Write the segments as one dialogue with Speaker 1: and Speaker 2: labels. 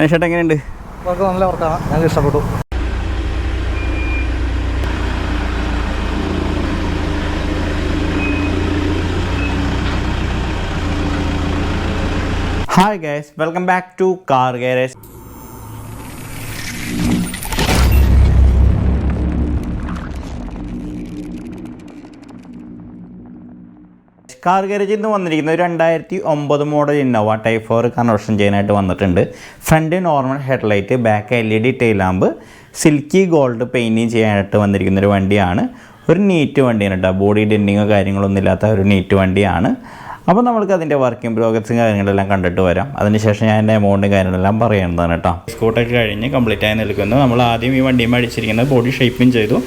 Speaker 1: അനുഷേട്ടൻ എങ്ങനെയുണ്ട്?
Speaker 2: വർക്ക് നല്ല വർക്കാണ്, ഞങ്ങൾക്ക് ഇഷ്ടപ്പെട്ടു.
Speaker 1: Hi guys, welcome back to Car Garage. Car ഗാരേജിൽ നിന്ന് വന്നിരിക്കുന്ന ഒരു 2009 മോഡൽ ഇന്നോവ ടൈപ്പ് 4 കൺവേർഷൻ ചെയ്യാനായിട്ട് വന്നിട്ടുണ്ട്. Front normal headlight, back LED tail lamp, silky gold painting ചെയ്യാനായിട്ട് വന്നിരിക്കുന്ന ഒരു വണ്ടിയാണ്. ഒരു നീറ്റ് വണ്ടിയാണ് കേട്ടോ, ബോഡി ഡെൻറ്റിങ്ങോ കാര്യങ്ങളൊന്നും ഇല്ലാത്ത ഒരു നീറ്റ് വണ്ടിയാണ്. അപ്പോൾ നമ്മൾക്ക് അതിൻ്റെ വർക്കിംഗ് പ്രോഗ്രസും കാര്യങ്ങളെല്ലാം കണ്ടിട്ട് വരാം. അതിനുശേഷം ഞാൻ എൻ്റെ എമൗണ്ടും കാര്യങ്ങളെല്ലാം പറയുന്നതാണ് കേട്ടോ. സ്കൂട്ടൊക്കെ കഴിഞ്ഞ് കംപ്ലീറ്റ് ആയി നിൽക്കുന്നു. നമ്മൾ ആദ്യം ഈ വണ്ടിയും അടിച്ചിരിക്കുന്നത് ബോഡി ഷേപ്പിംഗ് ചെയ്തു.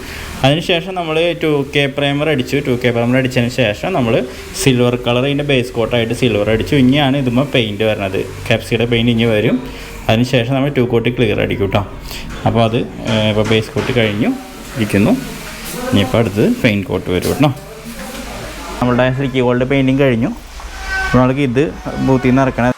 Speaker 1: അതിനുശേഷം നമ്മൾ 2K പ്രൈമർ അടിച്ചു. 2K പ്രൈമർ അടിച്ചതിന് ശേഷം നമ്മൾ സിൽവർ കളർ ഇതിൻ്റെ ബേസ് കോട്ടായിട്ട് സിൽവർ അടിച്ചു. ഇനിയാണ് ഇതുമ്പോൾ പെയിൻറ്റ് വരുന്നത്, കാപ്സിയുടെ പെയിൻറ്റ് ഇനി വരും. അതിനുശേഷം നമ്മൾ 2 കോട്ട് ക്ലിയർ അടിക്കും കേട്ടോ. അപ്പോൾ അത് ഇപ്പോൾ ബേസ് കോട്ട് കഴിഞ്ഞു ഇരിക്കുന്നു. ഇനിയിപ്പോൾ അടുത്ത് പെയിൻറ്റ് കോട്ട് വരും കേട്ടോ. നമ്മളുടെ സിൽക്കി ഗോൾഡ് പെയിൻറ്റിങ് കഴിഞ്ഞു. നമ്മൾക്ക് ഇത് ബൂത്തിൽ നിന്ന് ഇറക്കണം.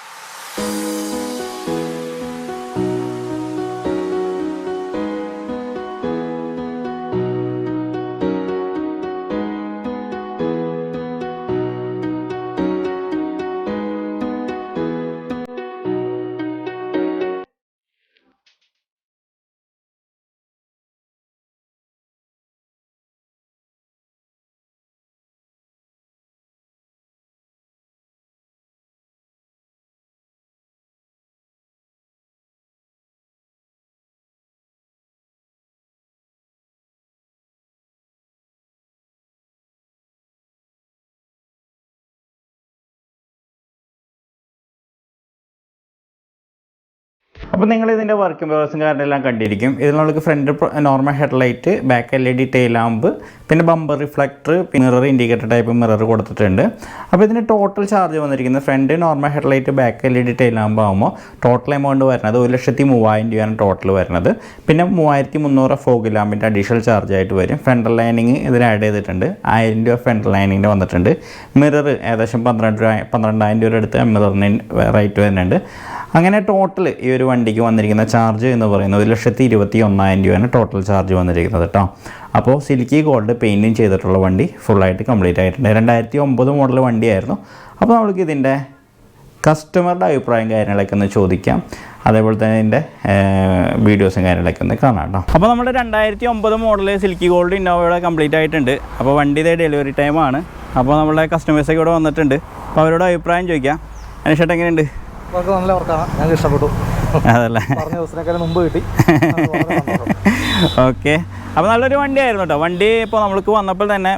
Speaker 1: അപ്പോൾ നിങ്ങൾ ഇതിൻ്റെ വർക്കിംഗ് പ്രോഗ്രസും കാര്യമെല്ലാം കണ്ടിരിക്കും. ഇതിൽ നമുക്ക് front normal headlight, back LED tail lamp, പിന്നെ bumper reflector, mirror indicator type mirror കൊടുത്തിട്ടുണ്ട്. അപ്പോൾ ഇതിന് ടോട്ടൽ ചാർജ് വന്നിരിക്കുന്നത് front normal headlight, back LED tail lamp ആകുമ്പോൾ ടോട്ടൽ എമൗണ്ട് വരുന്നത് 1,03,000 രൂപയാണ് ടോട്ടൽ വരുന്നത്. പിന്നെ 3,300 ഫോഗ് ലാമ്പിൻ്റെ അഡീഷണൽ ചാർജ് ആയിട്ട് വരും. ഫ്രണ്ടൽ ലൈനിങ് ഇതിന് ആഡ് ചെയ്തിട്ടുണ്ട്. 1000 രൂപ ഫ്രണ്ടൽ ലൈനിങ്ങിൻ്റെ വന്നിട്ടുണ്ട്. മിറർ ഏകദേശം 12,000 രൂപ അടുത്ത് മിററിന് റേറ്റ് വരുന്നുണ്ട്. അങ്ങനെ ടോട്ടൽ ഈ ഒരു വണ്ടിക്ക് വന്നിരിക്കുന്ന ചാർജ് എന്ന് പറയുന്നത് 1,21,000 രൂപയാണ് ടോട്ടൽ ചാർജ് വന്നിരിക്കുന്നത് കേട്ടോ. അപ്പോൾ സിൽക്കി ഗോൾഡ് പെയിൻറ്റിങ് ചെയ്തിട്ടുള്ള വണ്ടി ഫുള്ളായിട്ട് കംപ്ലീറ്റ് ആയിട്ടുണ്ട്. 2009 മോഡൽ വണ്ടിയായിരുന്നു. അപ്പോൾ നമുക്ക് ഇതിൻ്റെ കസ്റ്റമറുടെ അഭിപ്രായം കാര്യങ്ങളൊക്കെ ഒന്ന് ചോദിക്കാം. അതേപോലെ തന്നെ ഇതിൻ്റെ വീഡിയോസും കാര്യങ്ങളൊക്കെ ഒന്ന് കാണാം കേട്ടോ. അപ്പോൾ നമ്മുടെ 2009 മോഡൽ സിൽക്കി ഗോൾഡ് ഇന്നോവയുടെ കംപ്ലീറ്റ് ആയിട്ടുണ്ട്. അപ്പോൾ വണ്ടിയുടെ ഡെലിവറി ടൈമാണ്. അപ്പോൾ നമ്മുടെ കസ്റ്റമേഴ്സൊക്കെ ഇവിടെ വന്നിട്ടുണ്ട്. അപ്പോൾ അവരോട് അഭിപ്രായം ചോദിക്കാം. അനുഷേട്ടൻ എങ്ങനെയുണ്ട്?
Speaker 2: വർക്ക് നല്ല വർക്കാണ്, ഞങ്ങൾക്ക് ഇഷ്ടപ്പെട്ടു.
Speaker 1: അതല്ലേ,
Speaker 2: പറഞ്ഞ ദിവസത്തേക്കാളും മുമ്പ് കിട്ടി.
Speaker 1: ഓക്കെ. അപ്പോൾ നല്ലൊരു വണ്ടിയായിരുന്നു കേട്ടോ. വണ്ടി ഇപ്പോൾ നമ്മൾക്ക് വന്നപ്പോൾ തന്നെ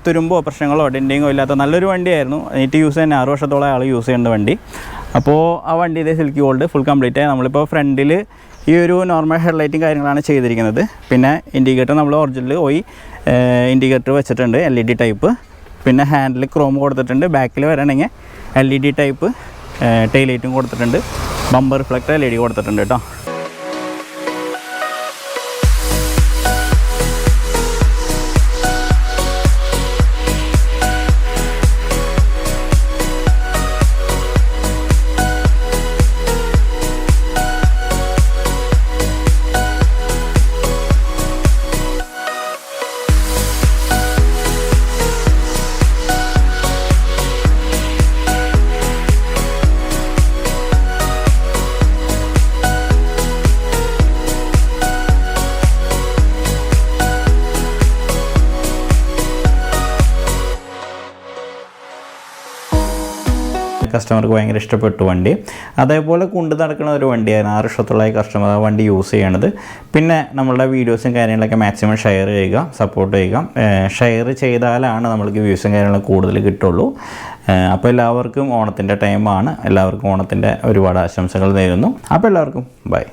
Speaker 1: തുരുമ്പോ പ്രശ്നങ്ങളോ ഡെൻറ്റിങ്ങോ ഇല്ലാത്ത നല്ലൊരു വണ്ടിയായിരുന്നു. നീറ്റ് യൂസ് തന്നെ 6 വർഷത്തോളം ആൾ യൂസ് ചെയ്യേണ്ട വണ്ടി. അപ്പോൾ ആ വണ്ടി ഇതേ സിൽക്കി ഗോൾഡ് ഫുൾ കംപ്ലീറ്റ് ആയി. നമ്മളിപ്പോൾ ഫ്രണ്ടിൽ ഈ ഒരു നോർമൽ ഹെഡ്ലൈറ്റും കാര്യങ്ങളാണ് ചെയ്തിരിക്കുന്നത്. പിന്നെ ഇൻഡിക്കേറ്റർ നമ്മൾ ഒറിജിനൽ ഇൻഡിക്കേറ്റർ വെച്ചിട്ടുണ്ട്, LED ടൈപ്പ്. പിന്നെ ഹാൻഡിൽ ക്രോം കൊടുത്തിട്ടുണ്ട്. ബാക്കിൽ വരണമെങ്കിൽ LED ടൈപ്പ് ടെയിൽ ലൈറ്റും കൊടുത്തിട്ടുണ്ട്. ബമ്പർ റിഫ്ലക്ടർ LED കൊടുത്തിട്ടുണ്ട് കേട്ടോ. കസ്റ്റമർക്ക് ഭയങ്കര ഇഷ്ടപ്പെട്ടു വണ്ടി. അതേപോലെ കൊണ്ടു നടക്കുന്ന ഒരു വണ്ടിയാണ്. 6 വർഷത്തോളമായി കസ്റ്റമർ ആ വണ്ടി യൂസ് ചെയ്യണത്. പിന്നെ നമ്മളുടെ വീഡിയോസും കാര്യങ്ങളൊക്കെ മാക്സിമം ഷെയർ ചെയ്യുക, സപ്പോർട്ട് ചെയ്യുക. ഷെയർ ചെയ്താലാണ് നമ്മൾക്ക് വ്യൂസും കാര്യങ്ങളും കൂടുതൽ കിട്ടുള്ളൂ. അപ്പോൾ എല്ലാവർക്കും ഓണത്തിൻ്റെ ടൈമാണ്. എല്ലാവർക്കും ഓണത്തിൻ്റെ ഒരുപാട് ആശംസകൾ നേരുന്നു. അപ്പോൾ എല്ലാവർക്കും ബൈ.